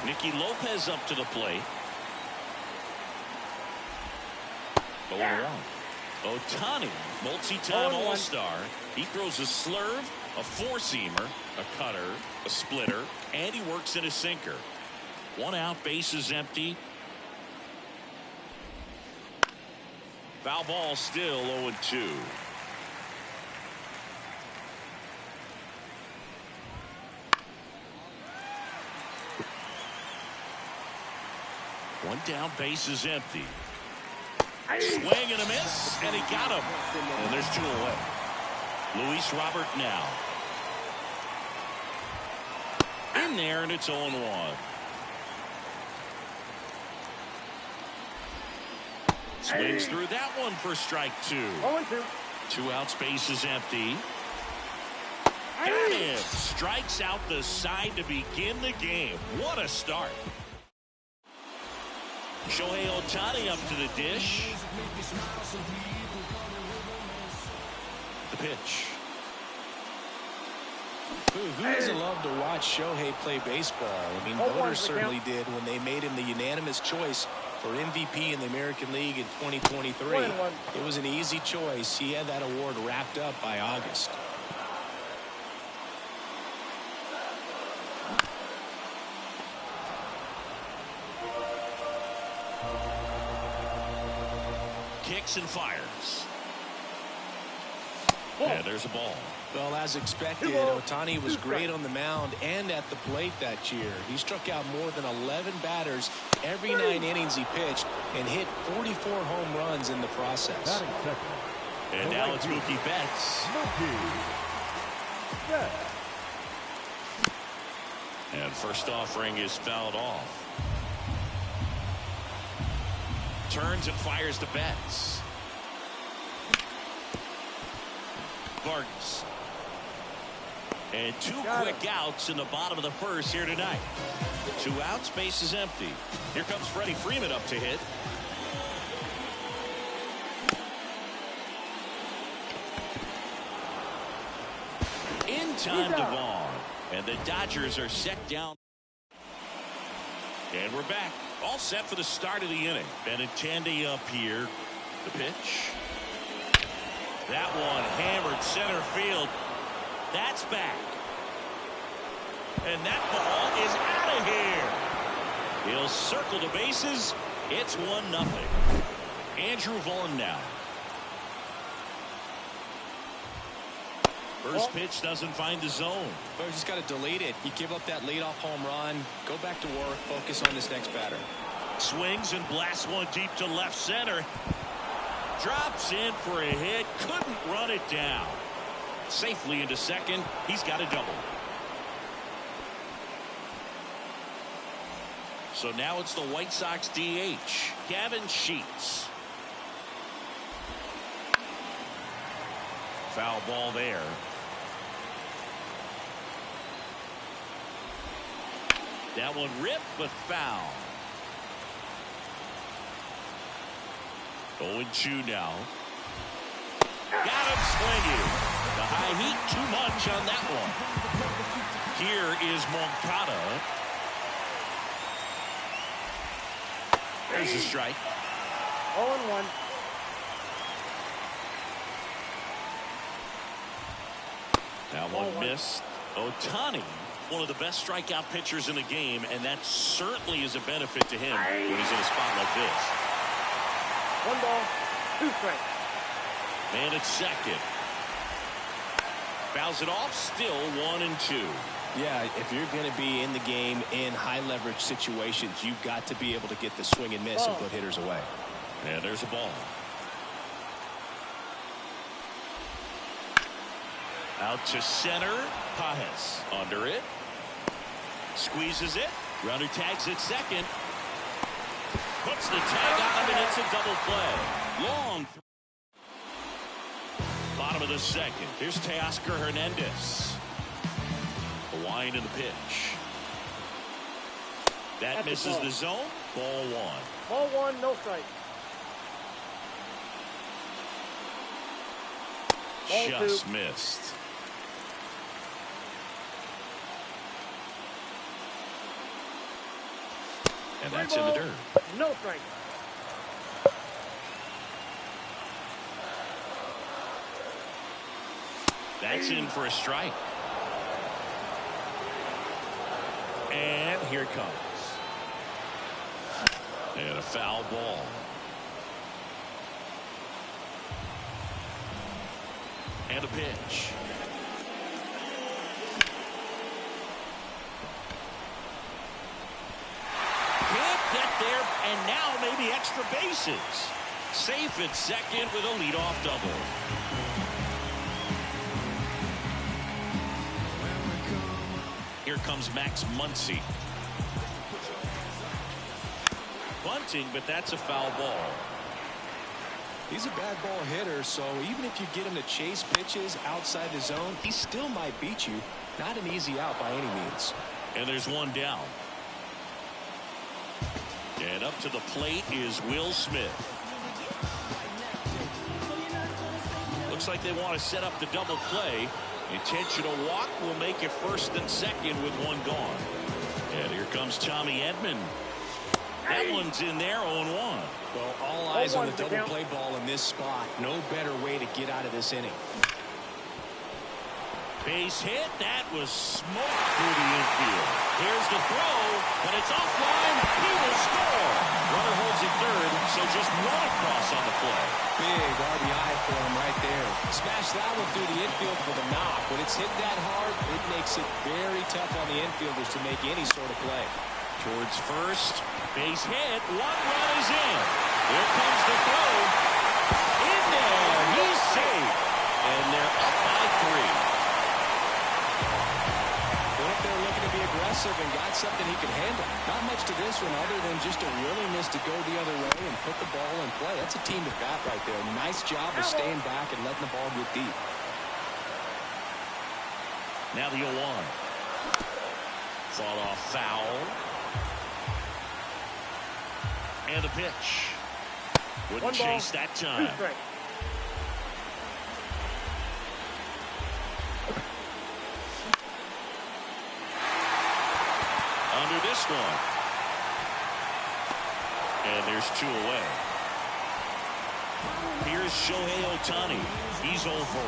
Nicky Lopez up to the plate. 0-1. Ohtani, multi-time All-Star. He throws a slurve, a four-seamer, a cutter, a splitter, and he works in a sinker. 1 out, bases empty. Foul ball, still 0-2. One down, bases empty. Swing and a miss, and he got him. And there's 2 away. Luis Robert now. In there, and it's 0-1. Swings through that one for strike 2. 0-2. 2 outs, bases empty. Got him. Strikes out the side to begin the game. What a start. Shohei Ohtani up to the dish. The pitch. Who doesn't love to watch Shohei play baseball? I mean, voters certainly did when they made him the unanimous choice for MVP in the American League in 2023. It was an easy choice. He had that award wrapped up by August. Kicks and fires. And there's a ball. Well, as expected, Ohtani was great on the mound and at the plate that year. He struck out more than 11 batters every 9 innings he pitched and hit 44 home runs in the process. And now it's Mookie Betts. And first offering is fouled off. Turns and fires to Betts. Vargas. And 2 quick outs in the bottom of the first here tonight. 2 outs, bases empty. Here comes Freddie Freeman up to hit. In time to Vaughn. And the Dodgers are set down. And we're back. All set for the start of the inning. Benintendi up here. The pitch. That one hammered center field. That's back. And that ball is out of here. He'll circle the bases. It's 1-0. Andrew Vaughn now. First pitch doesn't find the zone. But he's got to delete it. You give up that leadoff home run. Go back to work. Focus on this next batter. Swings and blasts one deep to left center. Drops in for a hit. Couldn't run it down. Safely into second. He's got a double. So now it's the White Sox DH, Gavin Sheets. Foul ball there. That one ripped, but foul. 0-2 now. Got him swinging. The high heat, too much on that one. Here is Moncada. There's a strike. 0-1. That one missed. Ohtani, one of the best strikeout pitchers in the game, and that certainly is a benefit to him when he's in a spot like this. 1 ball, 2 strikes. Man at second. Fouls it off, still 1-2. Yeah, if you're going to be in the game in high leverage situations, you've got to be able to get the swing and miss and put hitters away. And there's a ball. Out to center. Pages under it. Squeezes it. Runner tags at second. Puts the tag on him, and it's a double play. Long. Bottom of the second. Here's Teoscar Hernandez. The wind and the pitch. That misses the zone. Ball 1. Ball 1, no strike. Ball Just 2. missed. And that's in the dirt. No strike. That's in for a strike. And here it comes. And a foul ball. And a pitch. Can't get there, and now maybe extra bases. Safe at second with a leadoff double. Here comes Max Muncy. Bunting, but that's a foul ball. He's a bad ball hitter, so even if you get him to chase pitches outside the zone, he still might beat you. Not an easy out by any means. And there's one down. And up to the plate is Will Smith. Looks like they want to set up the double play. Intentional walk will make it first and second with one gone. And here comes Tommy Edman. That one's in there, 0-1. Well, all eyes on the double play ball in this spot. No better way to get out of this inning. Base hit. That was smoked through the infield. Here's the throw, but it's offline. He will score. Runner holds it third, so just one across on the play. Big RBI for him right there. Smash that one through the infield for the knock. When it's hit that hard, it makes it very tough on the infielders to make any sort of play. Towards first, base hit, one run is in. Here comes the throw. In there, he's safe. And they're up by 3. Well, if they're looking to be aggressive and got something he can handle. Not much to this one other than just a willingness to go the other way and put the ball in play. That's a team at bat right there. Nice job of staying back and letting the ball get deep. Now the 0-1. Fought off foul. And a pitch. Wouldn't chase that time. Under this one. And there's 2 away. Here's Shohei Ohtani. He's 0 for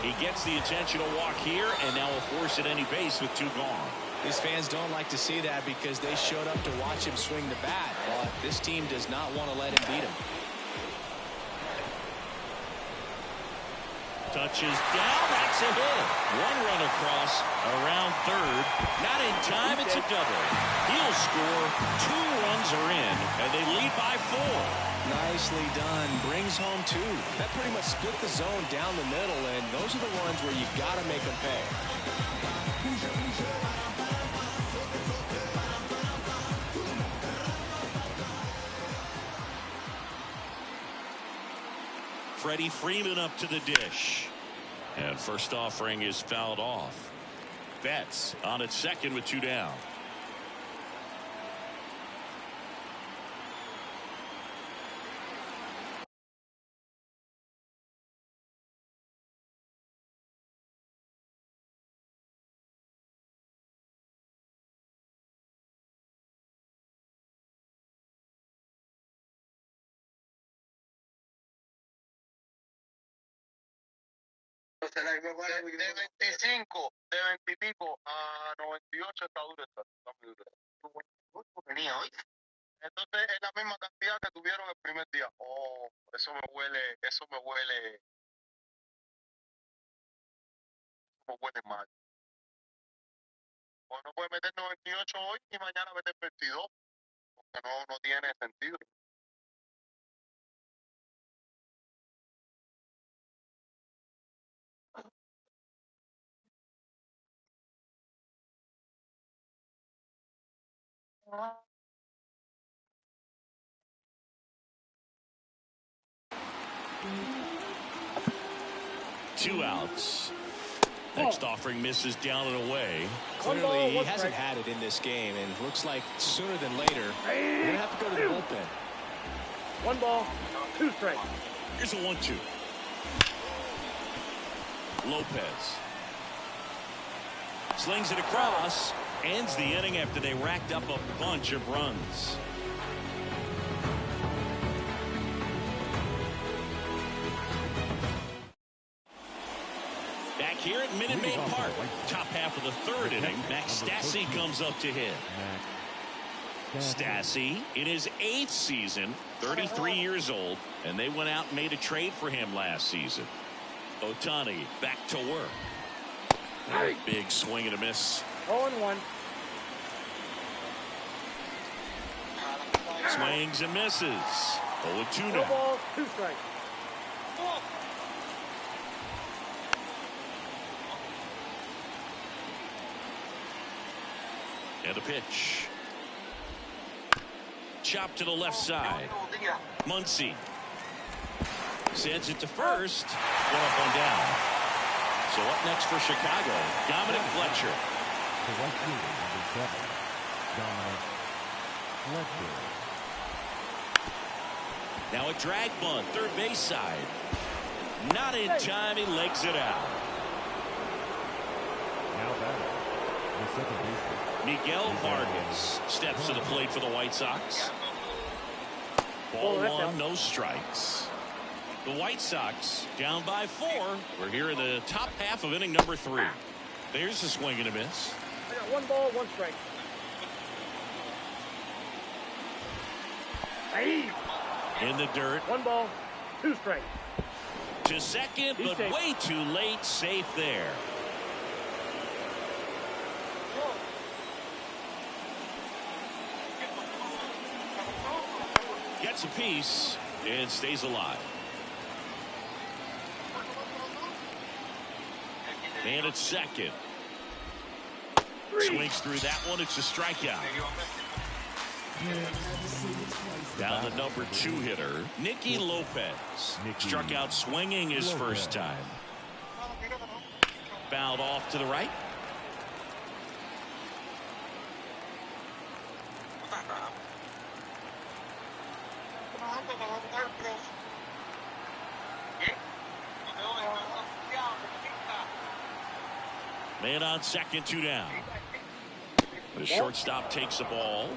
1. He gets the intentional walk here, and now will force at any base with 2 gone. These fans don't like to see that because they showed up to watch him swing the bat. But this team does not want to let him beat him. Touches down. That's a hit. 1 run across around third. Not in time. It's a double. He'll score. 2 runs are in, and they lead by 4. Nicely done. Brings home 2. That pretty much split the zone down the middle, and those are the ones where you got to make them pay. Freddie Freeman up to the dish. And first offering is fouled off. Betts on at second with 2 down. De 25, de 20 y pico a 98 está duro. Tenía hoy. Entonces es la misma cantidad que tuvieron el primer día. Oh, eso me huele mal. O no puede meter 98 hoy y mañana meter 22, porque no tiene sentido. Two outs. Next offering misses down and away. Clearly, he hasn't had it in this game, and looks like sooner than later, we're going to have to go to the bullpen. 1 ball, 2 strikes. Here's a 1-2. Lopez slings it across, ends the inning after they racked up a bunch of runs. Back here at Minute Maid Park, top half of the third inning, Max Stassi comes up to hit. Stassi in his 8th season, 33 years old, and they went out and made a trade for him last season. Ohtani back to work. Big swing and a miss. 0-1. Swings and misses. 0-2 No now. balls, 2 strikes. And a pitch. Chop to the left side. Muncy sends it to first. One up, one down. So up next for Chicago, Dominic Fletcher. Now a drag bunt, third base side. Not in time, he legs it out. Miguel Vargas steps to the plate for the White Sox. Ball one, no strikes. The White Sox down by 4. We're here in the top half of inning number 3. There's a swing and a miss. I got 1 ball, 1 strike. In the dirt. 1 ball, 2 strikes. To second, but safe. way too late. Safe there. Gets a piece and stays alive. And it's second. Swings through that one. It's a strikeout. Down the number 2 hitter, Nicky Lopez. Struck out swinging his first time. Fouled off to the right. Man on second, 2 down. The shortstop takes the ball.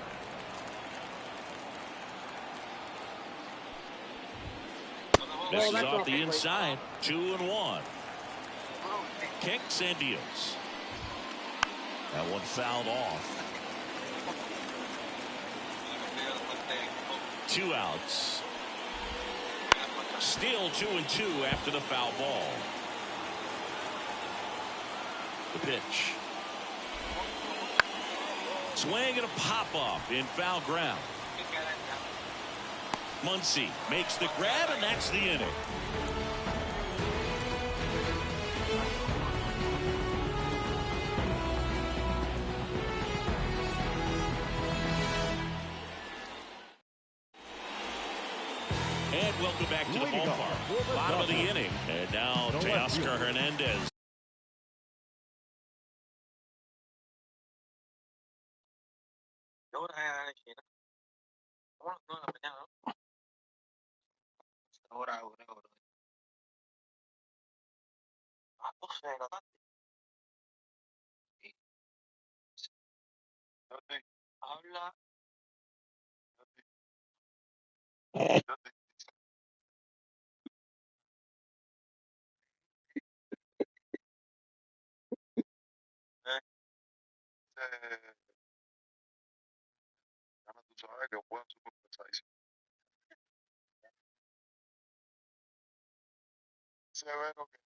This is off the inside. 2-1. Kicks and deals. That one fouled off. 2 outs. Still 2-2 after the foul ball. The pitch. Swing and a pop-up in foul ground. Muncy makes the grab, and that's the inning. And welcome back to the ballpark. Bottom of the inning. And now Teoscar Hernandez. Habla. Tú sabes que juegan súper pesadísimo. Se ve lo que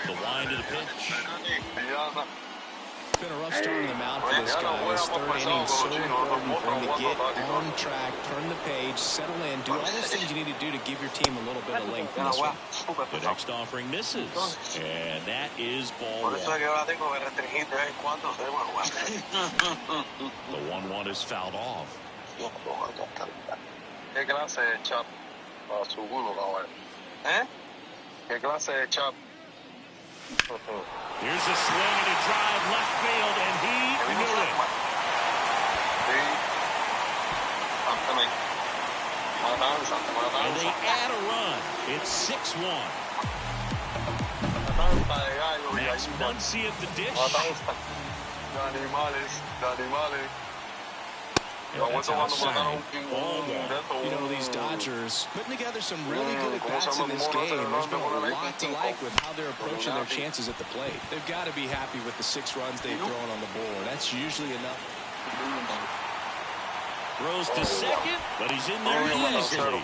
The wind of the pitch. It's been a rough start on the mound for this guy. This third inning is so important for him to get on track, turn the page, settle in, do all those things you need to do to give your team a little bit of length in this one. The next offering misses. And that is ball por eso one. que ahora tengo que restringir de vez en cuando hacer una jugada. The 1-1 is fouled off. ¿Qué clase de chap para su culo, cabrón? ¿Eh? ¿Qué clase de chap? Here's a swing and a drive left field, and he knew it. And they add a run. It's 6-1. That's Muncy at the dish. That's outside. You know, these Dodgers putting together some really good at-bats in this game. There's been a lot to like with how they're approaching their chances at the plate. They've got to be happy with the 6 runs they've thrown on the board. That's usually enough. Throws to second, but he's in there easily.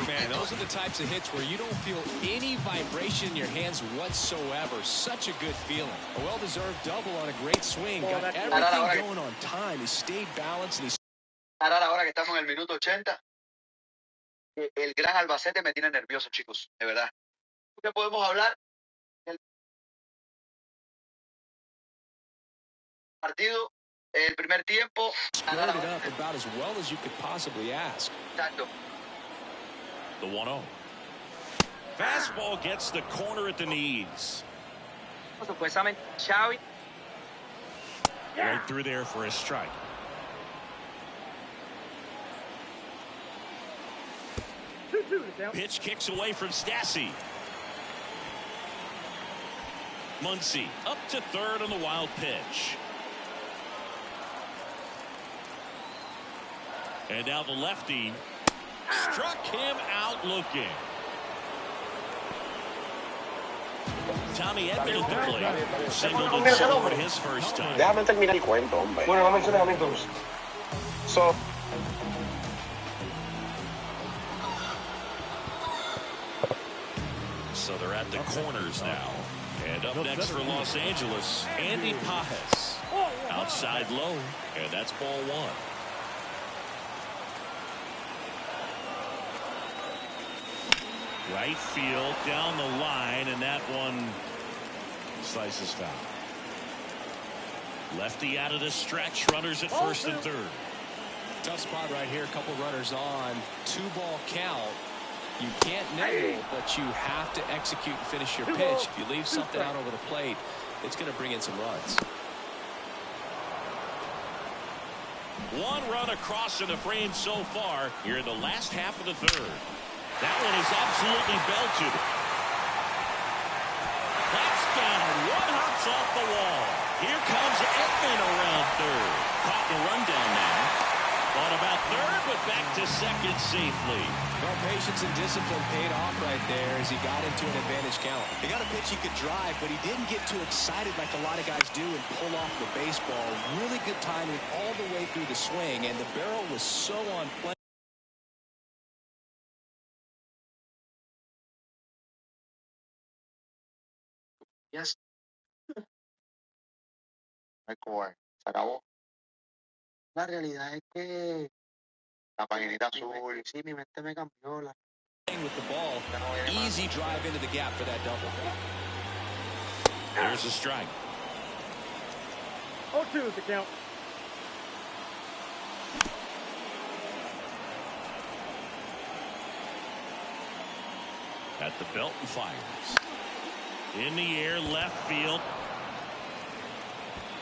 Man, those are the types of hits where you don't feel any vibration in your hands whatsoever. Such a good feeling. A well-deserved double on a great swing. Got everything going on time. He stayed balanced. And ahora que estamos en el minuto 80, el gran Albacete me tiene nervioso, chicos, de verdad. ¿Qué podemos hablar? El partido, el primer tiempo. Squared it up about as well as you could possibly ask. Exacto. The 1-0. Fastball gets the corner at the knees. Supuestamente, Xavi. Right through there for a strike. Pitch kicks away from Stassi. Muncy up to third on the wild pitch. And now the lefty struck him out looking. Tommy Edman at the plate. Singled and scored his first time. Déjame terminar el cuento, hombre. Bueno, no menciones a mí entonces. So they're at the corners now. And up next for Los Angeles, Andy Pages. Outside low, and that's ball 1. Right field down the line, and that one slices foul. Lefty out of the stretch, runners at first and third. Tough spot right here. A couple runners on. 2-ball count. You can't nail, but you have to execute and finish your pitch. If you leave something out over the plate, it's going to bring in some runs. One run across in the frame so far here in the last half of the third. That one is absolutely belted. That's down. One hops off the wall. Here comes Edman around third. Caught the rundown now. Thought about third, but back to second safely. Well, patience and discipline paid off right there as he got into an advantage count. He got a pitch he could drive, but he didn't get too excited like a lot of guys do and pull off the baseball. Really good timing all the way through the swing, and the barrel was so on play. Yes. Se acabó. La realidad es que la paginita azul. Sí, mi mente me cambió. With the ball, easy drive into the gap for that double. There's a strike. 0-2 is the count. At the belt and fires. In the air, left field.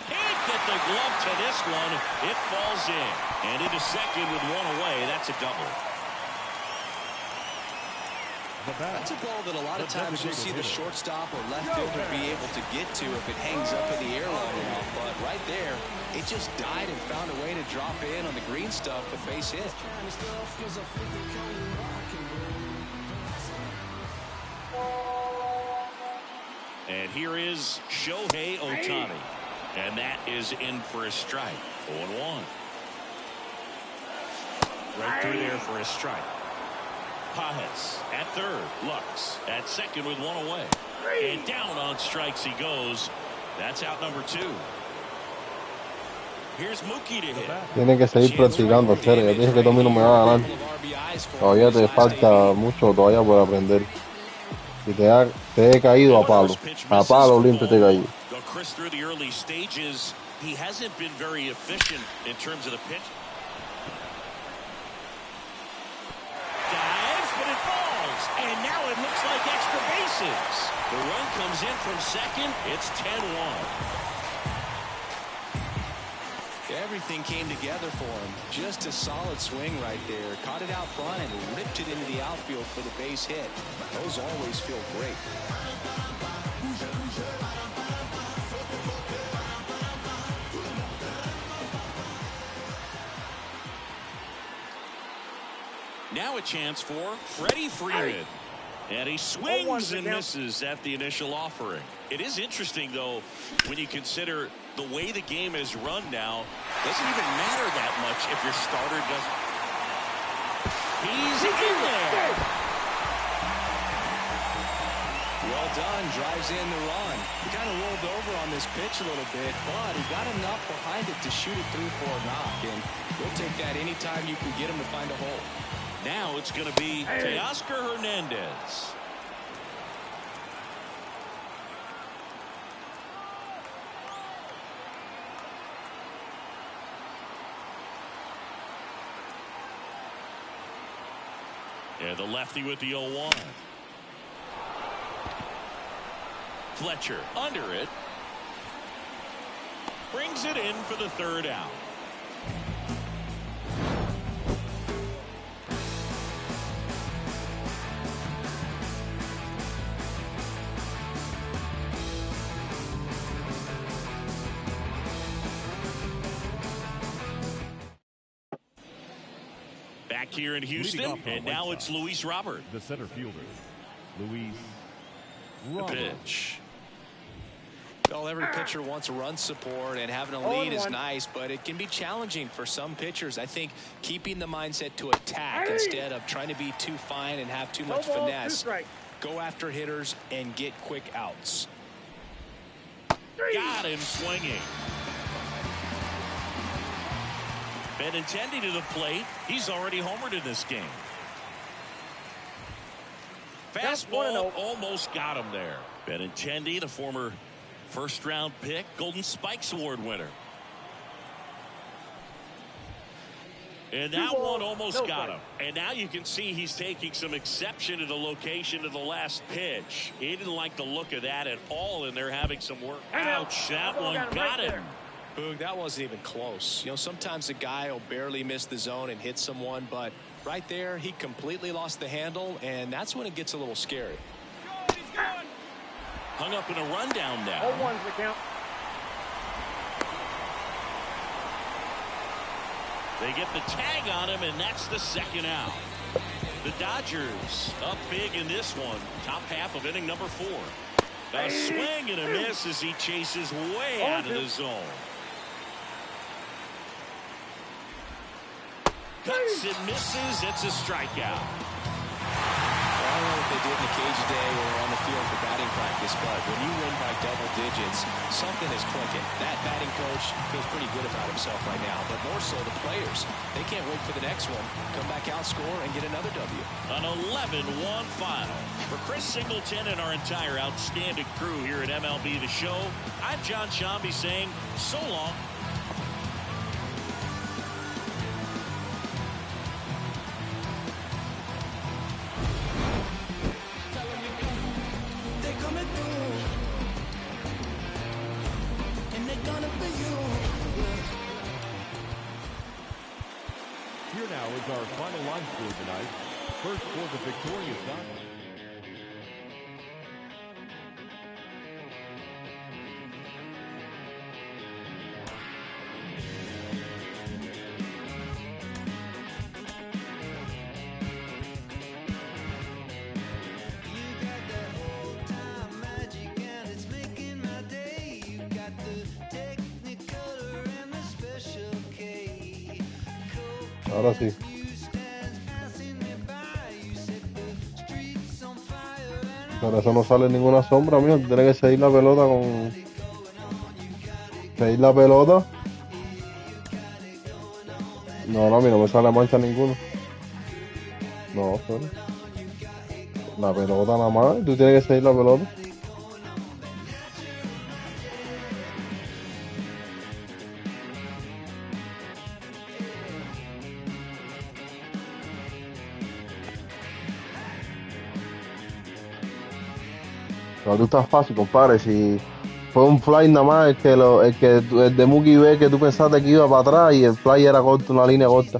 Can't get the glove to this one. It falls in. And into second with one away. That's a double. That's a ball that a lot of times you'll see the shortstop or left fielder be able to get to if it hangs up in the air long enough. But right there, it just died and found a way to drop in on the green stuff with base hit. And here is Shohei Ohtani. And that is in for a strike. 0-1. Right through there for a strike. Pages at third. Lux at second with one away. And down on strikes he goes. That's out number 2. Here's Mookie to hit. Tiene que seguir practicando, serio. Ya dije que Tommy no me va a ganar. Todavía te falta mucho todavía por aprender. Si te he caído a palo limpio te he caído. Chris, through the early stages, he hasn't been very efficient in terms of the pitch. Dives, but it falls. And now it looks like extra base misses. The run comes in from second. It's 10-1. Everything came together for him. Just a solid swing right there. Caught it out front and ripped it into the outfield for the base hit. Those always feel great. Now a chance for Freddie Freeman. And he swings and misses at the initial offering. It is interesting, though, when you consider the way the game is run now. Doesn't even matter that much if your starter doesn't. He's in there. Well done. Drives in the run. He kind of rolled over on this pitch a little bit, but he got enough behind it to shoot it through for a knock. And you'll take that anytime you can get him to find a hole. Now it's going to be Teoscar Hernandez. And the lefty with the 0-1. Fletcher under it. Brings it in for the third out. Back here in Houston, and now it's Luis Robert. The center fielder, Luis Robert. Pitch. Well, every pitcher wants run support, and having a lead is nice, but it can be challenging for some pitchers. I think keeping the mindset to attack instead of trying to be too fine and have too much finesse. Go after hitters and get quick outs. Got him swinging. Benintendi to the plate. He's already homered in this game. Fastball almost got him there. Benintendi, the former first-round pick, Golden Spikes Award winner. And that one almost got him. And now you can see he's taking some exception to the location of the last pitch. He didn't like the look of that at all, and they're having some work. Ouch, that one got him. Boog, that wasn't even close. You know, sometimes a guy will barely miss the zone and hit someone, but right there, he completely lost the handle, and that's when it gets a little scary. Hung up in a rundown now. 0-1's the count. They get the tag on him, and that's the second out. The Dodgers up big in this one. Top half of inning number 4. A swing and a miss as he chases way out of the zone. Cuts and misses. It's a strikeout. I don't know what they did in the cage today or on the field for batting practice, but when you win by double digits, something is clicking. That batting coach feels pretty good about himself right now, but more so the players. They can't wait for the next one. Come back out, score, and get another W. An 11-1 final. For Chris Singleton and our entire outstanding crew here at MLB The Show, I'm John Shambi saying so long. Here now is our final line score tonight. First for the victorious Dodgers. Ahora sí. Pero eso no sale en ninguna sombra, mío. Tiene que seguir la pelota con... Seguir la pelota. No, no, a mí no me sale mancha ninguna. No, pero... La pelota nada más. Tú tienes que seguir la pelota. No, tú estás fácil, compadre. Si fue un fly nada más, el de Mookie B que tú pensaste que iba para atrás y el fly era corto, una línea corta.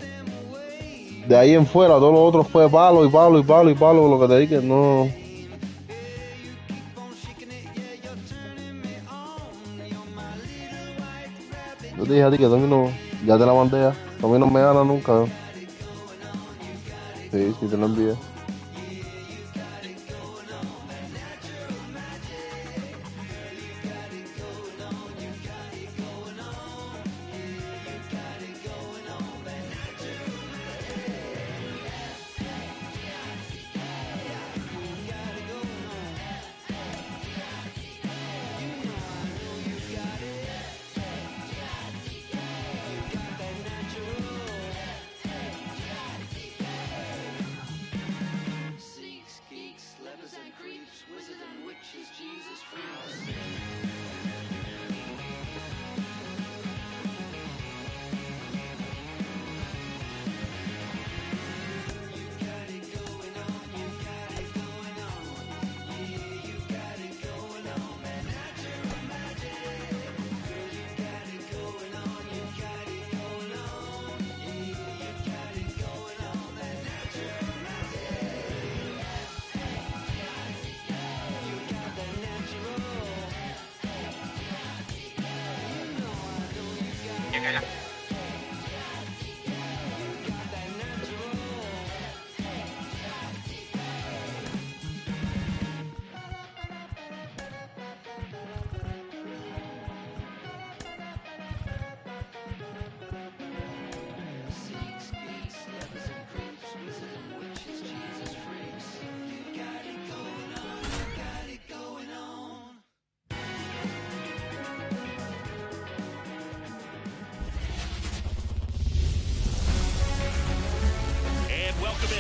De ahí en fuera, todo lo otro fue palo y palo y palo y palo, lo que te dije, no. Yo te dije a ti que Tommy no, ya te la mandé ya. Tommy no me gana nunca. ¿No? Sí, sí, te lo envié.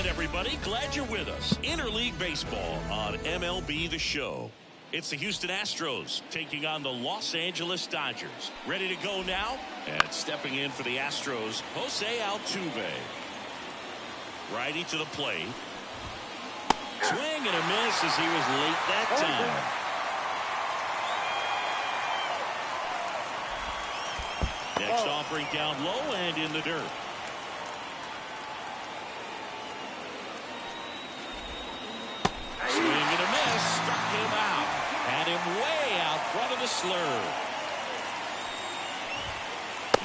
Everybody, glad you're with us. Interleague Baseball on MLB The Show. It's the Houston Astros taking on the Los Angeles Dodgers. Ready to go now? And stepping in for the Astros, Jose Altuve. Righty to the plate. Swing and a miss as he was late that time. Next offering down low and in the dirt. Swing and a miss, struck him out. Had him way out front of the slurve.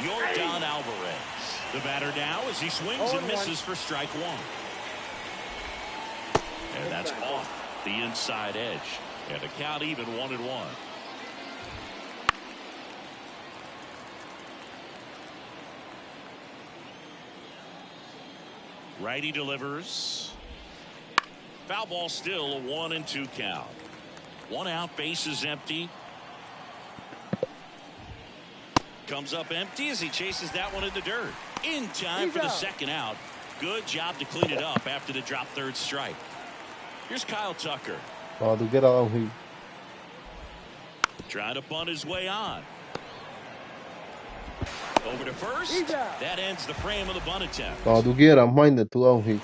Yordan Alvarez. The batter now as he swings and misses for strike one. And that's off the inside edge. And the count even 1-1. Righty delivers. Foul ball, still a 1-2 count. One out, base is empty. Comes up empty as he chases that one in the dirt. In time for the second out. Good job to clean it up after the drop third strike. Here's Kyle Tucker. Oh, tú quieras dar un hit. Trying to bunt his way on. Over to first. That ends the frame of the bunt attempt. Cuando tú quieras, Minor, tú das un hit.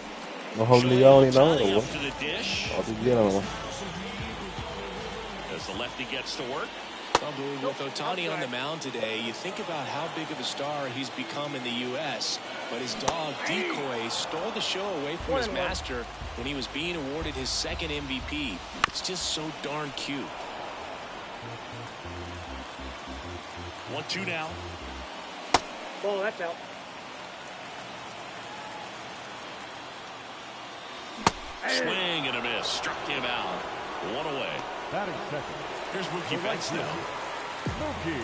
No es obligado ni nada, pero Up to the dish. cuando tú quieras nomás. As the lefty gets to work. With Ohtani on the mound today, you think about how big of a star he's become in the U.S., but his dog, Decoy, stole the show away from his master when he was being awarded his second MVP. It's just so darn cute. 1-2 now. Oh, that's out. Swing and a miss. Struck him out. One away. Batting second. Here's Mookie Betts now. Mookie.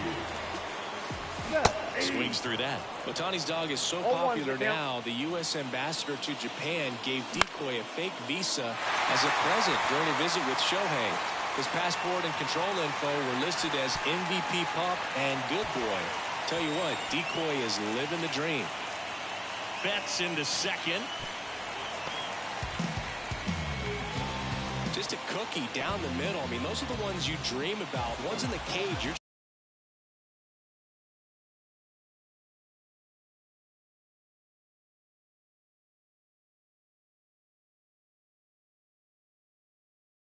Swings through that. Ohtani's dog is so popular now, the U.S. ambassador to Japan gave Decoy a fake visa as a present during a visit with Shohei. His passport and control info were listed as MVP pup and good boy. Tell you what, Decoy is living the dream. Betts into second. Just a cookie down the middle. I mean, those are the ones you dream about. One's in the cage. You're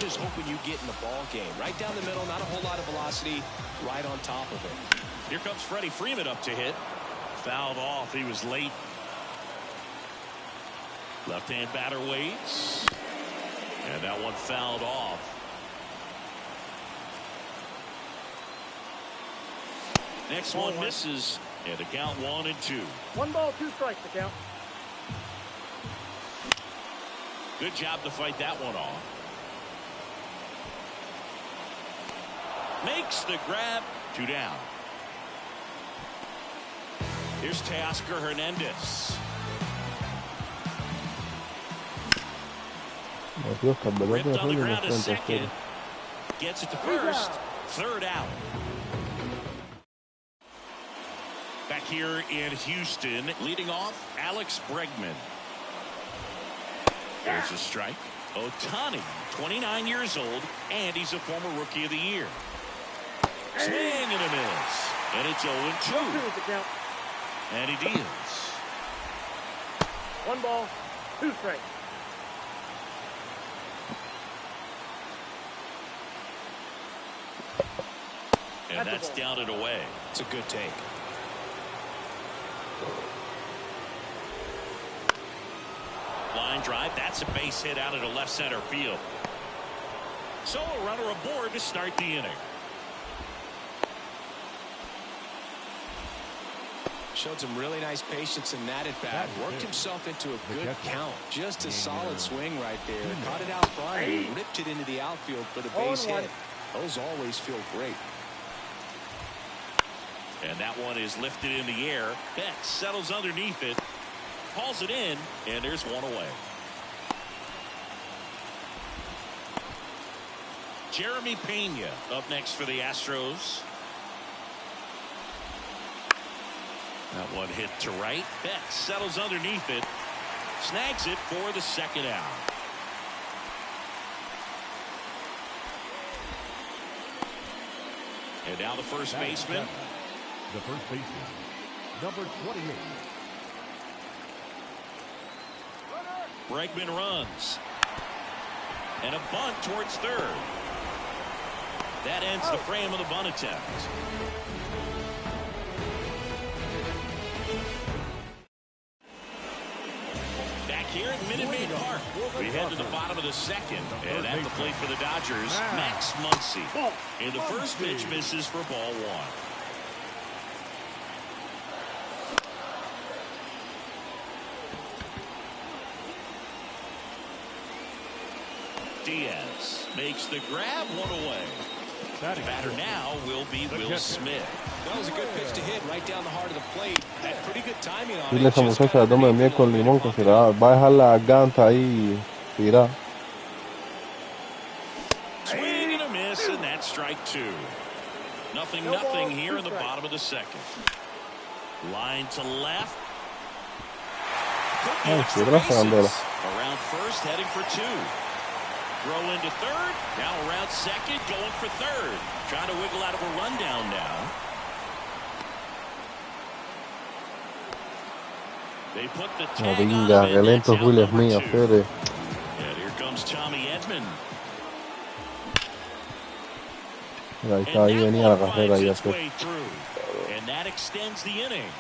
just hoping when you get in the ball game. Right down the middle, not a whole lot of velocity, right on top of it. Here comes Freddie Freeman up to hit. Fouled off. He was late. Left-hand batter waits. And that one fouled off. Next one misses. And the count 1-2. 1 ball, 2 strikes the count. Good job to fight that one off. Makes the grab. 2 down. Here's Teoscar Hernandez. Ripped on the ground to second. Gets it to first. 3rd out. Back here in Houston, leading off, Alex Bregman. There's a strike. Ohtani, 29 years old, and he's a former Rookie of the Year. Swing and a miss. And it's 0-2. And he deals. 1 ball, 2 strikes. And that's down and away. It's a good take. Line drive. That's a base hit out into left center field. So a runner aboard to start the inning. Showed some really nice patience in that at bat. Worked himself into a good count. Just a solid swing right there. Caught it out front and ripped it into the outfield for the base hit. Those always feel great. And that one is lifted in the air. Betts settles underneath it. Calls it in. And there's one away. Jeremy Pena up next for the Astros. That one hit to right. Betts settles underneath it. Snags it for the 2nd out. And now the first baseman. The first baseman, number 28. Bregman runs. And a bunt towards 3rd. That ends the frame of the bunt attempt. Here at Minute Maid Park, we head to the bottom of the 2nd, and at the plate for the Dodgers, Max Muncy. And the first pitch misses for ball 1. Diaz makes the grab, 1 away. The batter now will be Will Smith. That was a good pitch to hit right down the heart of the plate. Had pretty good timing on Dile a it. esa muchacha que tome miel con limón, que se la va a dejar la garganta ahí tirada. Swing and a miss, and that's strike 2. Nothing here in the bottom of the 2nd. Line to left. Around first, heading for 2. Throw into 3rd. Now around 2nd, going for 3rd. Trying to wiggle out of a rundown now. They put the tag on him, and that's out number 2. And here comes Tommy Edman. Ahí está, ahí venía la carrera ya. And that extends the inning.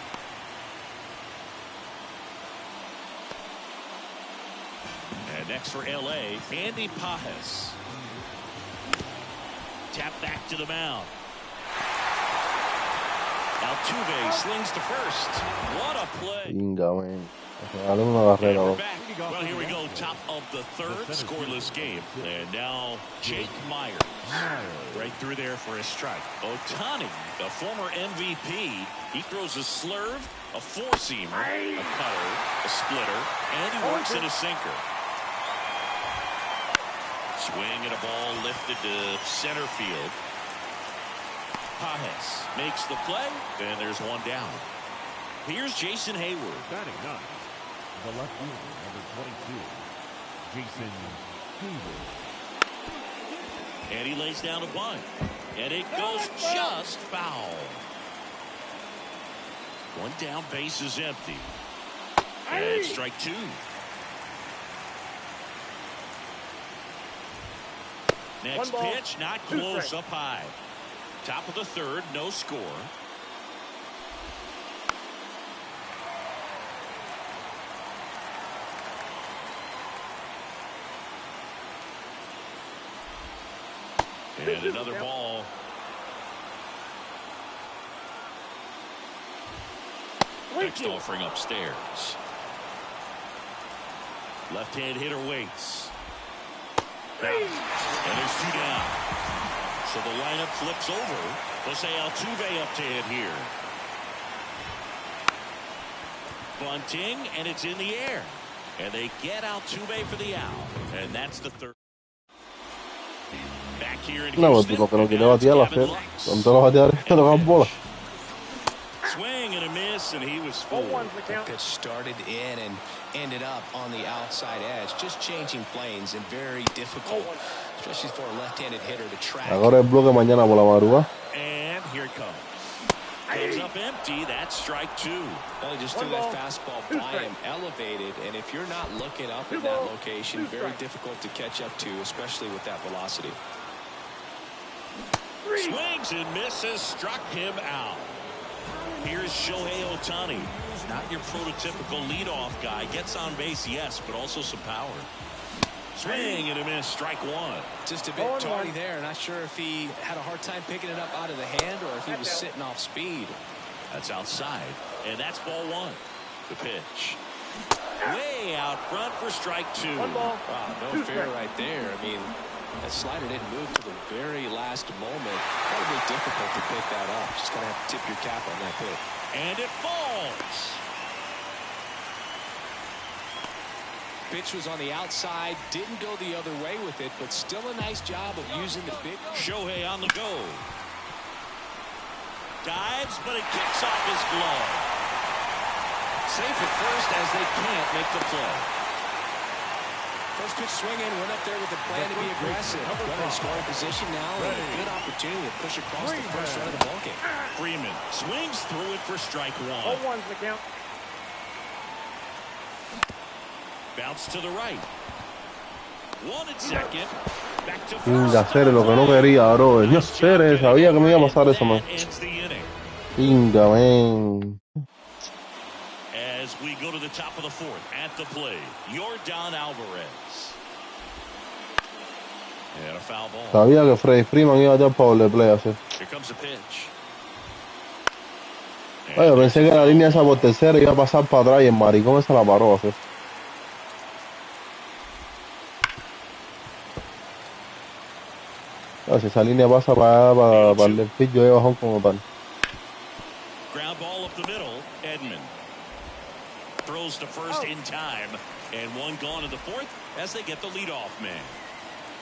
And next for LA, Andy Pages. Tap back to the mound. Altuve slings to first. What a play. Dale una carrera. Well, here we go. Top of the 3rd, scoreless game. And now Jake Myers. Right through there for a strike. Ohtani, the former MVP. He throws a slurve, a 4-seamer, a cutter, a splitter, and he works in a sinker. Swing and a ball lifted to center field. Pages makes the play, and there's 1 down. Here's Jason Hayward. Batting 9, the left fielder, number 22, Jason Hayward. And he lays down a bunt. And it goes just foul. 1 down, base is empty. And it's strike 2. Next pitch, not close, up high. Top of the third, no score. And another ball. Next offering upstairs. Left-hand hitter waits. And there's two down. So the lineup flips over. Jose Altuve up to hit here. Bunting, and it's in the air. And they get Altuve for the out. And that's the third. Back here in No, Houston, tipo que no quiere now it's batear la Gavin fe. Lux. Con todos los bateadores que tocan bola. Swing and a miss, and he was full. The pitch started in and ended up on the outside edge. Just changing planes and very difficult, especially for a left-handed hitter to track. Ahora el bloque mañana por la madrugada. And here it comes. Comes up empty. That's strike two. Well, he just threw that fastball by him, elevated, and if you're not looking up in that location, very difficult to catch up to, especially with that velocity. Swings and misses, struck him out. Here's Shohei Ohtani. Not your prototypical leadoff guy. Gets on base, yes, but also some power. Swing and a miss, strike one. Just a bit tardy there. Not sure if he had a hard time picking it up out of the hand or if he was sitting off speed. That's outside, and that's ball one. The pitch. Way out front for strike two. Wow, no fair right there. I mean, that slider didn't move to the very last moment. Probably difficult to pick that up. Just going to have to tip your cap on that pitch. And it falls. Pitch was on the outside, didn't go the other way with it, but still a nice job of using the big. Shohei on the go. Dives, but it kicks off his glove. Safe at first as they can't make the play. First pitch swinging, went up there with the plan to be aggressive. Runner in scoring position now, and a good opportunity to push across the first run of the ballgame. Freeman swings through it for strike one. 0-1's the count. Bounce to the right. One at second. Back to Inga, first. Cere, lo que no quería, bro. Dios, Cere, sabía que me iba a pasar eso, man. That ends the inning. Inga, man. As we go to the top of the fourth, at the plate, Yordan Alvarez. And a foul ball. Sabía que Freddie Freeman iba a dar power de play así. Here comes the pitch. Oye, pensé que la línea esa por tercera iba a pasar para atrás y el maricón esa la paró así. Si esa línea pasa para el pillo de bajón como tal. Ground ball up the middle. Edman throws to first in time, and one gone in the fourth as they get the leadoff man.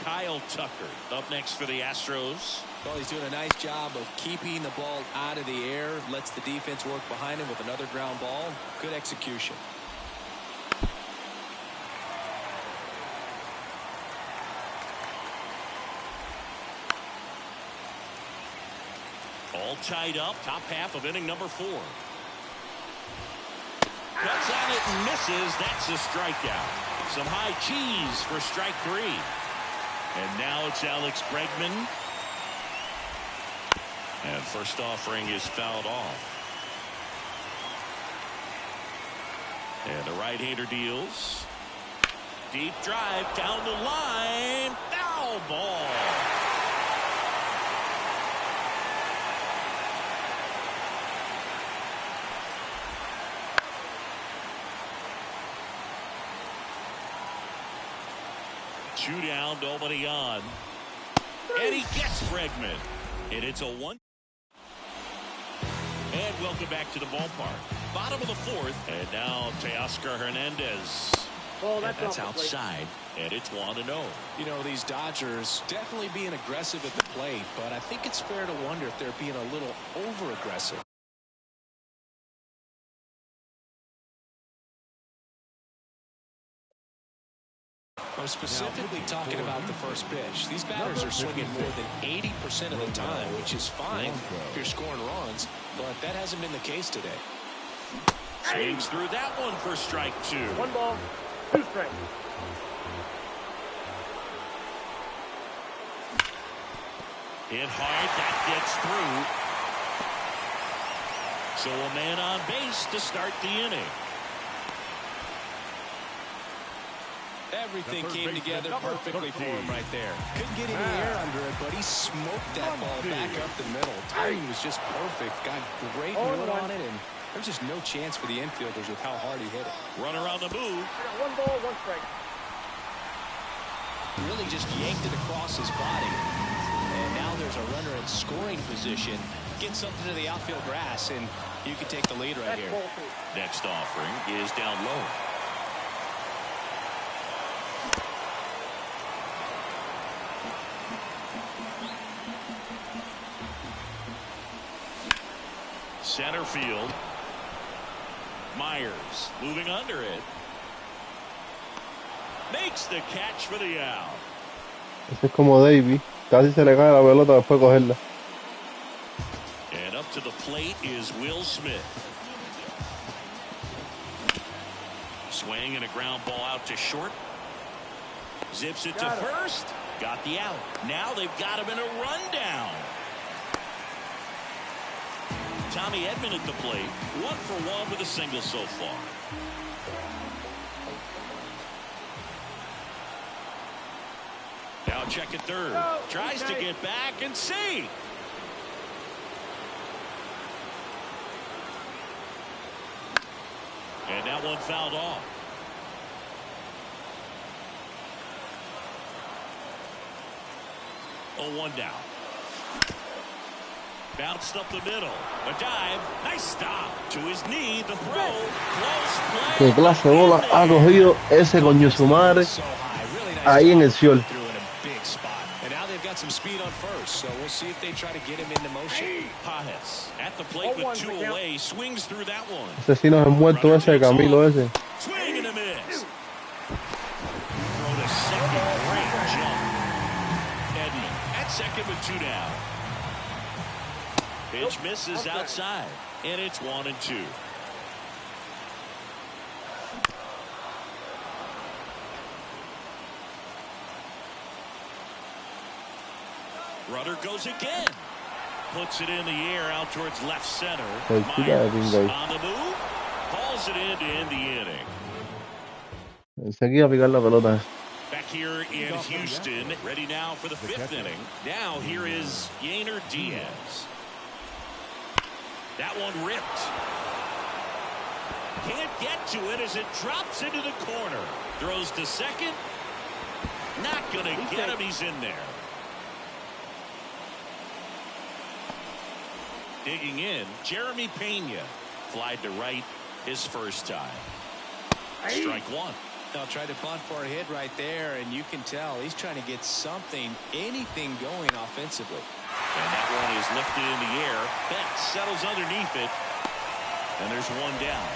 Kyle Tucker up next for the Astros. Well, he's doing a nice job of keeping the ball out of the air, lets the defense work behind him with another ground ball. Good execution. All tied up, top half of inning number 4. Cuts on it and misses. That's a strikeout. Some high cheese for strike 3. And now it's Alex Bregman. And first offering is fouled off. And the right-hander deals. Deep drive down the line. Foul ball. Two down, nobody on. And he gets Bregman. And it's a 1. And welcome back to the ballpark. Bottom of the fourth. And now Teoscar Hernandez. Well, And that's off the plate. outside. And it's 1-0. You know, these Dodgers definitely being aggressive at the plate, but I think it's fair to wonder if they're being a little over-aggressive. I'm specifically talking about the first pitch. These batters are swinging more than 80% of the time, which is fine if you're scoring runs, but that hasn't been the case today. Swings through that one for strike 2. 1 ball, 2 strikes. Hit hard. That gets through. So a man on base to start the inning. Everything came together perfectly for him right there. Couldn't get any air under it, but he smoked that ball back up the middle. Timing was just perfect. Got great wood on it, and there's just no chance for the infielders with how hard he hit it. Runner on the move. One ball, one strike. Really just yanked it across his body. And now there's a runner in scoring position. Get something to the outfield grass, and you can take the lead right here. Next offering is down low. Center field. Myers moving under it. Makes the catch for the out. Ese es como Davey. Casi se le cae la pelota después de cogerla. And up to the plate is Will Smith. Swing and a ground ball out to short. Zips it to first. Got the out. Now they've got him in a rundown. Tommy Edman at the plate. 1 for 1 with a single so far. Now check at third. Tries to get back and see. And that one fouled off. Oh, 1 down. Bounced up the middle. A dive. Nice stop. To his knee. The throw. Close play. Qué clase de bola ha cogido ese coño su madre ahí en el short. And now they've got some speed on first, so we'll see if they try to get him into motion. Pajes at the plate with 2 away. Swings through that one. Asesinos han muerto ese Camilo ese. Swing and a miss. Throw to second. Great jump. Edman at second with 2 down. Pitch misses outside, and it's 1-2. Runner goes again. Puts it in the air out towards left center. Myers on the move. Calls it in to end the inning. Enseguida picar la pelota. Back here in Houston, ready now for the 5th inning. Now here is Yainer Diaz. That one ripped. Can't get to it as it drops into the corner. Throws to second. Not going to get him. He's in there. Digging in, Jeremy Pena. Flied to right his first time. Strike 1. They'll try to bunt for a hit right there, and you can tell he's trying to get something, anything going offensively. And that one is lifted in the air. Betts settles underneath it. And there's 1 down.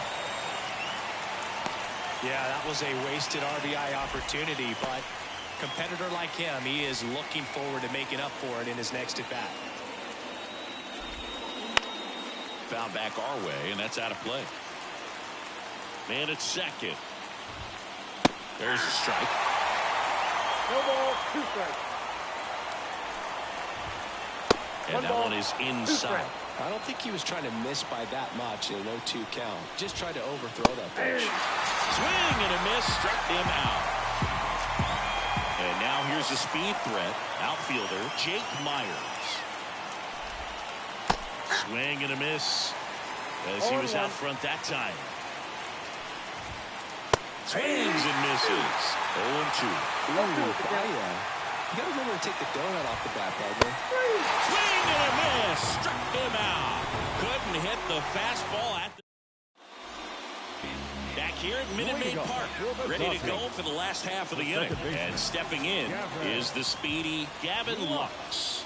Yeah, that was a wasted RBI opportunity, but competitor like him, he is looking forward to making up for it in his next at-bat. Found back our way, and that's out of play. Man at second. There's a strike. No ball, 2 strikes. And that one is inside. I don't think he was trying to miss by that much in a 0-2 count. Just tried to overthrow that pitch. Swing and a miss, struck him out. And now here's a speed threat. Outfielder Jake Myers. Swing and a miss as he was out front that time. Swings and misses. 0-2. You got to remember to take the donut off the bat, partner. Swing and a miss. Struck him out. Couldn't hit the fastball at the... Back here at Minute Maid Park. Ready to go for the last half of the inning. And stepping in is the speedy Gavin Lux.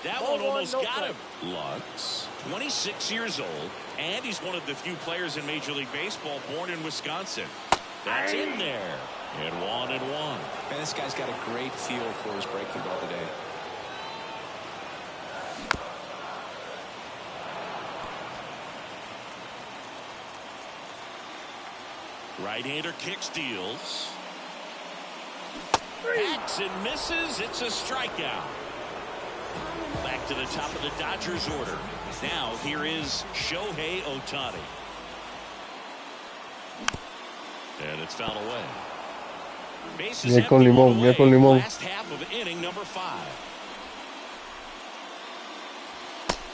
That one almost got him. Lux, 26 years old, and he's one of the few players in Major League Baseball born in Wisconsin. That's in there. And 1-1. Man, this guy's got a great feel for his breaking ball today. Right-hander kick steals. Hacks and misses. It's a strikeout. Back to the top of the Dodgers order. Now here is Shohei Ohtani. And it's fouled away. Bases Bien con empty, limón, one bien con away. limón. Last half of inning number 5.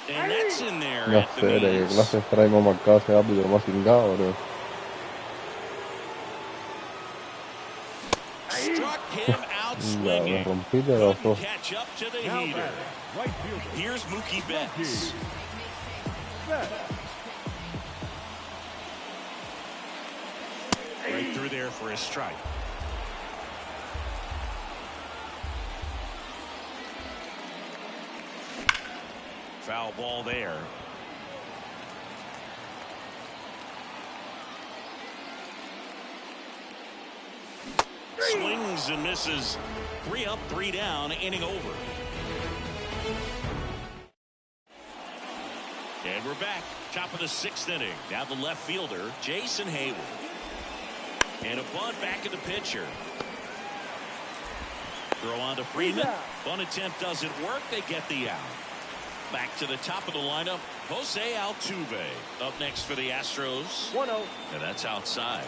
And that's in there Ya at the sé, de knees. qué clase extrae más marcado ese árbitro más cingado, bro. Struck him out Ya, me swinging. rompiste los Couldn't ojos. catch up to the Now heater. batting, right fielder. Here's Mookie Betts. Right through there for a strike. Foul ball there. Swings and misses. 3 up, 3 down, inning over. And we're back. Top of the 6th inning. Now the left fielder, Jason Heyward. And a bunt back to the pitcher. Throw on to Freeman. Bunt attempt doesn't work. They get the out. Back to the top of the lineup, Jose Altuve. Up next for the Astros. 1-0. And that's outside.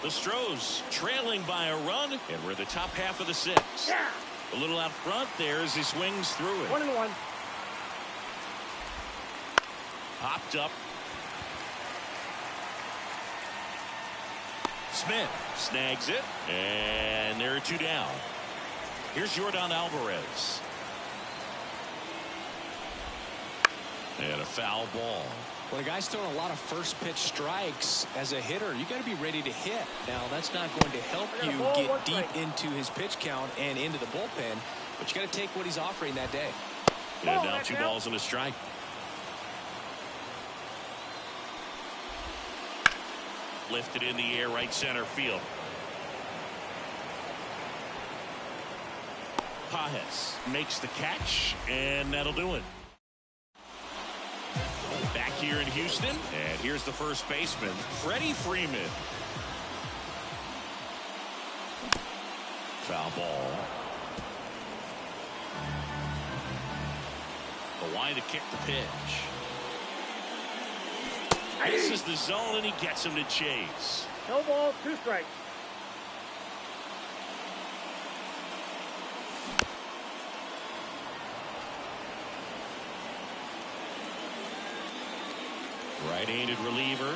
The Stros trailing by a run, and we're the top half of the 6th. Yeah. A little out front there as he swings through it. 1-1. Popped up. Smith snags it, and there are 2 down. Here's Yordan Alvarez. And a foul ball. When a guy's throwing a lot of first pitch strikes as a hitter, you got to be ready to hit. Now, that's not going to help you get deep into his pitch count and into the bullpen, but you got to take what he's offering that day. And now 2 balls and a strike. Lifted in the air, right center field. Pages makes the catch, and that'll do it. Back here in Houston, and here's the first baseman, Freddie Freeman. Foul ball. The line to kick the pitch. This is the zone, and he gets him to chase. No ball, 2 strikes. Right-handed reliever.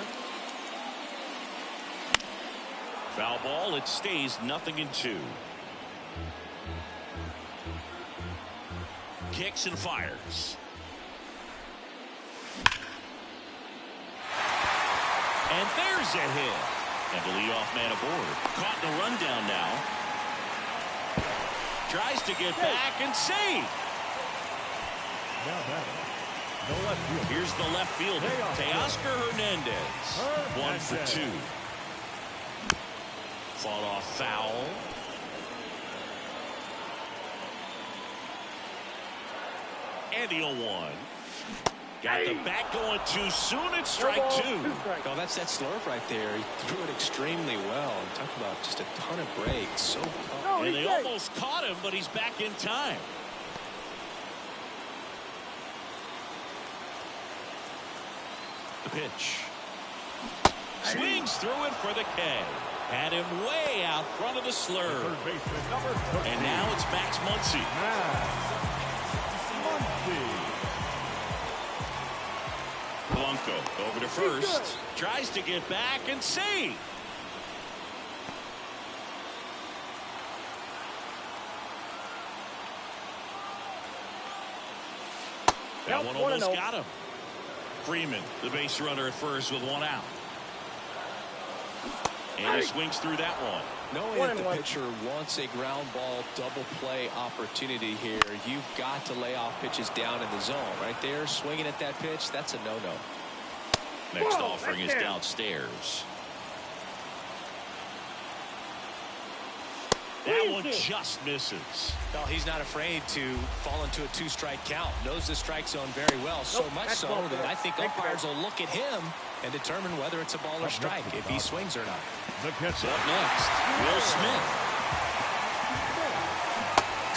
Foul ball. It stays 0-2. Kicks and fires. And there's a hit. And the leadoff man aboard. Caught in a rundown now. Tries to get back and save. Now batting, the left fielder. Here's the left fielder, Teoscar Hernandez. 1 for 2. Fought off foul. And the 0-1. Got the bat going too soon. It's strike 2. Oh, that's that slurve right there. He threw it extremely well. Talk about just a ton of breaks. So tough. And they almost caught him, but he's back in time. The pitch. Swings through it for the K. Had him way out front of the slurve. Third baseman, number 13. And now it's Max Muncy. Blanco over to first. Tries to get back and save. That one almost got him. Freeman, the base runner at first with 1 out. And he swings through that one. Knowing that the pitcher wants a ground ball double play opportunity here, you've got to lay off pitches down in the zone. Right there, swinging at that pitch, that's a no-no. Next offering is downstairs. That one just misses. Well, he's not afraid to fall into a 2-strike count. Knows the strike zone very well. So much so that I think umpires will look at him and determine whether it's a ball or strike, if he swings or not. The catcher. Up next, Will Smith.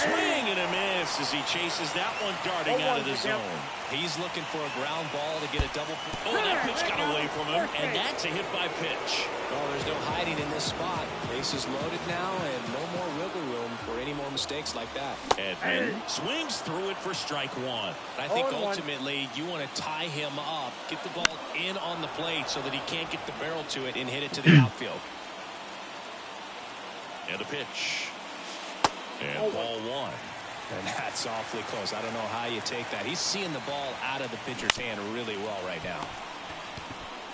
Swing and a miss. as he chases that one darting out of the zone. He's looking for a ground ball to get a double. Oh, that pitch got away from him, and that's a hit by pitch. Oh, there's no hiding in this spot. Bases loaded now, and no more wiggle room for any more mistakes like that. Edman swings through it for strike one. I think ultimately you want to tie him up, get the ball in on the plate so that he can't get the barrel to it and hit it to the outfield. And the pitch. And ball one. And that's awfully close. I don't know how you take that. He's seeing the ball out of the pitcher's hand really well right now.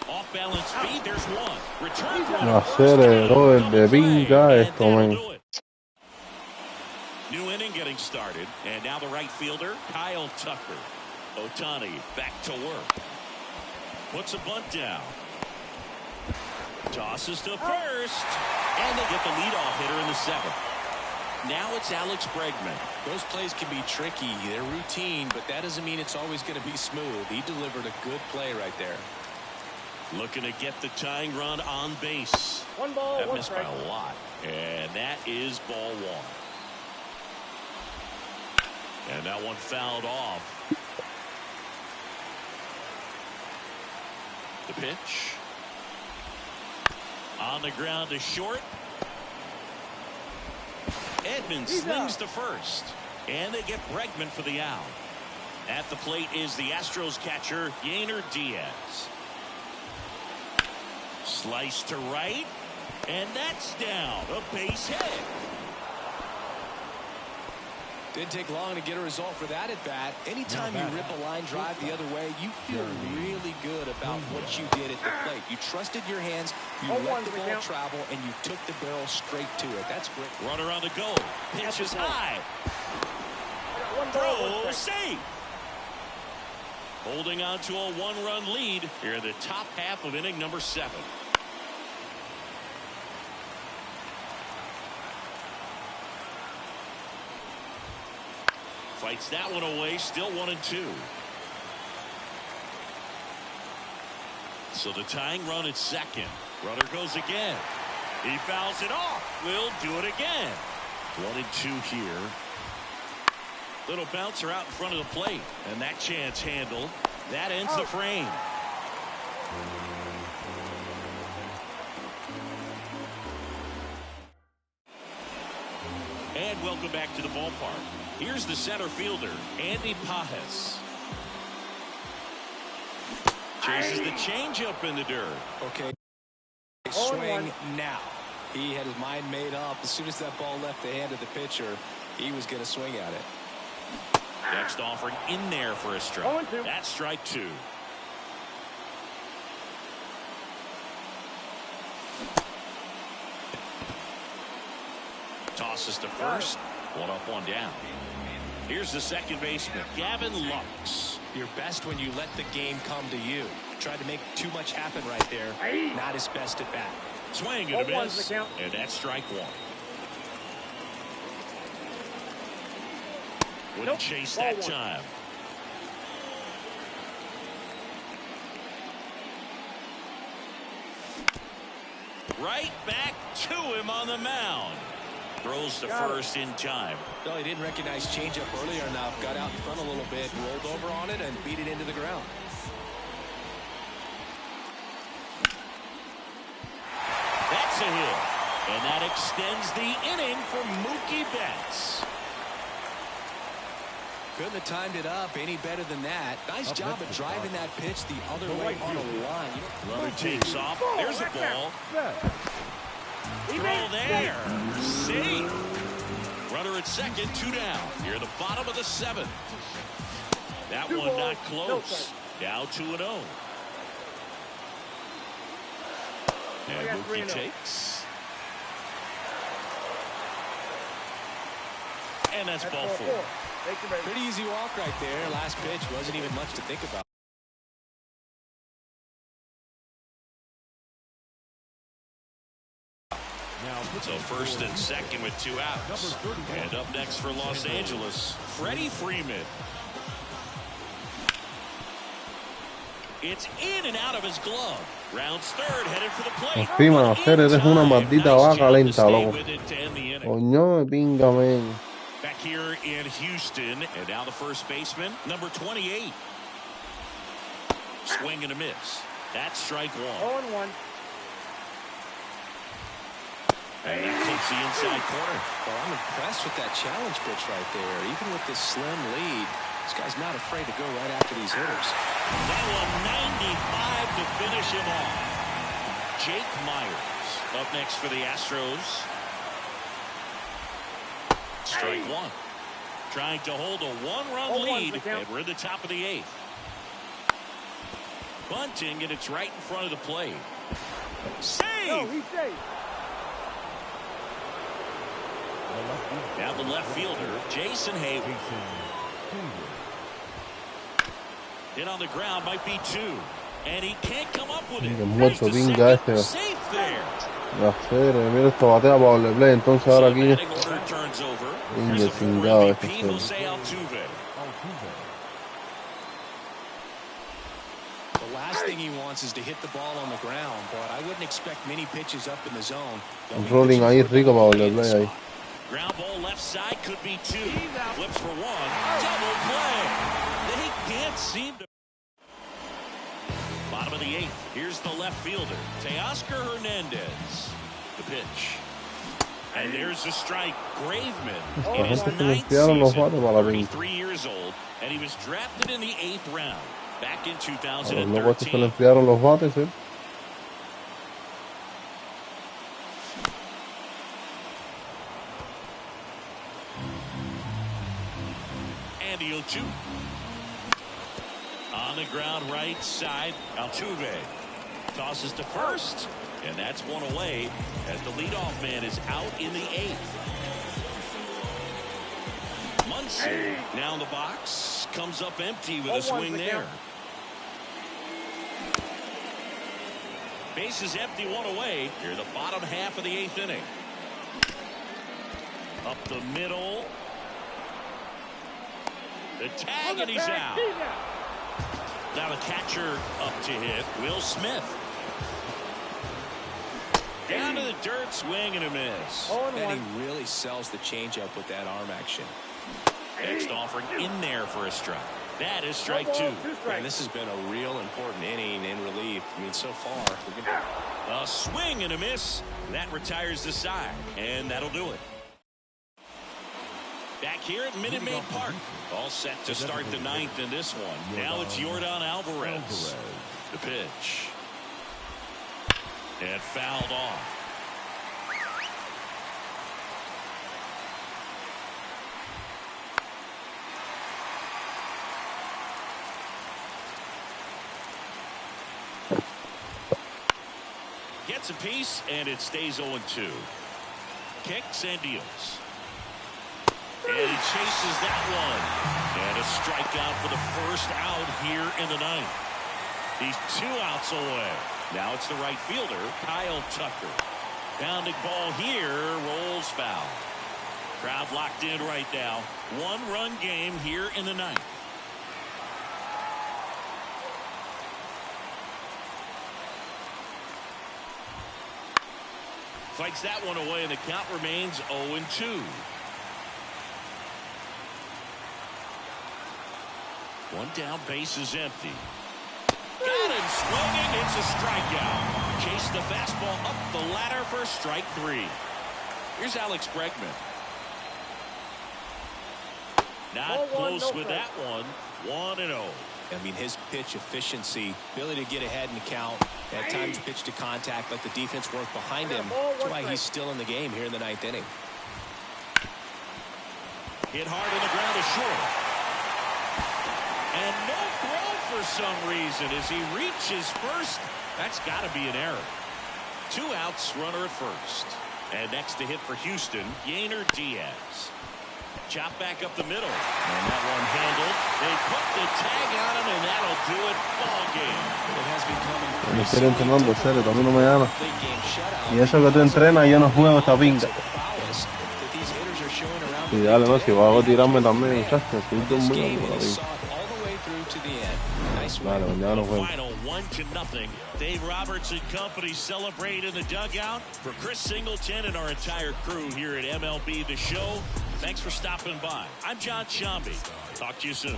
Off balance speed, there's one. Return de pinga esto, man. New inning getting started. And now the right fielder, Kyle Tucker. Ohtani back to work. Puts a bunt down. Tosses to first. And they get the leadoff hitter in the seventh. Now it's Alex Bregman. Those plays can be tricky. They're routine, but that doesn't mean it's always going to be smooth. He delivered a good play right there. Looking to get the tying run on base. One ball, that one missed strike. by a lot. And that is ball one. And that one fouled off. The pitch. On the ground to short. Edman slings to first. And they get Bregman for the out. At the plate is the Astros catcher, Yainer Diaz. Slice to right. And that's down. A base hit. Didn't take long to get a result for that at bat. Anytime you rip a line drive the other way, you feel really good about what you did at the plate. You trusted your hands, you let the ball travel, and you took the barrel straight to it. That's great. Runner on the go. Pitch is high. Throw safe. Holding on to a one-run lead here in the top half of inning number 7. Fights that one away, still 1-2. So the tying run at second. Runner goes again. He fouls it off. Will do it again. 1-2 here. Little bouncer out in front of the plate. And that chance handled. That ends the frame. And welcome back to the ballpark. Here's the center fielder, Andy Pages. Chases the changeup in the dirt. Okay. Swing now. He had his mind made up. As soon as that ball left the hand of the pitcher, he was going to swing at it. Next offering in there for a strike. That's strike 2. Tosses to first. One up, one down. Here's the second baseman, Gavin Lux. You're best when you let the game come to you. Tried to make too much happen right there. Not his best at bat. Swing and a miss. And that's strike 1. Wouldn't chase that time. Right back to him on the mound. Throws to first in time. No, he didn't recognize changeup earlier enough. Got out in front a little bit, rolled over on it, and beat it into the ground. That's a hit. And that extends the inning for Mookie Betts. Couldn't have timed it up any better than that. Nice job of driving that pitch the other way on a line. Runner takes off. There's a ball. Throw there. Safe. Runner at second, 2 down. Here at the bottom of the 7th. That one not close. Now 2-0. And Mookie takes. And that's ball 4. Pretty easy walk right there. Last pitch wasn't even much to think about. So first and second with 2 outs. And up next for Los Angeles, Freddie Freeman. It's in and out of his glove. Rounds third, headed for the plate. Encima, hacer eres una maldita vaca lenta, loco. Coño de pinga, men. Back here in Houston, and now the first baseman, number 28. Swing and a miss. That's strike one. 0-1. And that takes the inside corner. Well, I'm impressed with that challenge pitch right there. Even with this slim lead, this guy's not afraid to go right after these hitters. That one 95 to finish him off. Jake Myers up next for the Astros. Strike one. Trying to hold a one-run lead, and we're at the top of the 8th. Bunting, and it's right in front of the plate. Save! No, he's safe. Now the left fielder, Jason Hayward. Hit on the ground, might be 2. And he can't come up with it. Muerto pinga este. Safe there. La serie, mira esto batea para doble play, entonces ahora aquí Pinga chingado este. The last thing he wants is to hit the ball on the ground, but I wouldn't expect many pitches up in the zone. Un rolling ahí rico para doble play ahí. Ground ball left side, could be 2. Flips for 1. Double play. They can't seem to. Bottom of the 8th. Here's the left fielder, Teoscar Hernandez. The pitch. And there's the strike. Graveman in his 9th season, 33 years old, and he was drafted in the 8th round back in 2013. Andy O'Toole. On the ground right side, Altuve tosses to first, and that's one away as the leadoff man is out in the 8th. Muncy now in the box, comes up empty with a swing there. Base is empty, 1 away. Here the bottom half of the 8th inning. Up the middle. The tag, and he's out. Now the catcher up to hit, Will Smith. Down to the dirt, swing and a miss. And he really sells the changeup with that arm action. Next offering in there for a strike. That is strike 2. And this has been a real important inning in relief. I mean, so far. A swing and a miss. That retires the side, and that'll do it. Back here at Minute Maid Park. All set to start the 9th in this one. Now it's Yordan Alvarez. The pitch. And fouled off. Gets a piece, and it stays 0-2. Kicks and deals. And he chases that one. And a strikeout for the first out here in the 9th. He's 2 outs away. Now it's the right fielder, Kyle Tucker. Pounding ball here, rolls foul. Crowd locked in right now. 1-run game here in the 9th. Fights that one away, and the count remains 0-2. 1 down, base is empty. Got him swinging. It's a strikeout. Chase the fastball up the ladder for strike 3. Here's Alex Bregman. Not close with that one. 1-0. I mean, his pitch efficiency, ability to get ahead in the count, at times pitch to contact, let the defense work behind him. That's why he's still in the game here in the 9th inning. Hit hard on the ground to short. And no throw for some reason as he reaches first. That's got to be an error. 2 outs, runner at first. And next to hit for Houston, Yainer Diaz. Chop back up the middle. And that one handled. They put the tag on him, and that'll do it. Ball game. It has become Me estoy entrenando, serio, a mí no me gana. Y eso que tú entrenas, yo no juego esta pinga. Y dale, no, si vas a tirarme también, muchachos. Estoy dormido por la pinga. Vale, mañana nos vemos. Final 1-0. Dave Roberts and company celebrate in the dugout. For Chris Singleton and our entire crew here at MLB The Show, Thanks for stopping by. I'm John Sciambi. Talk to you soon.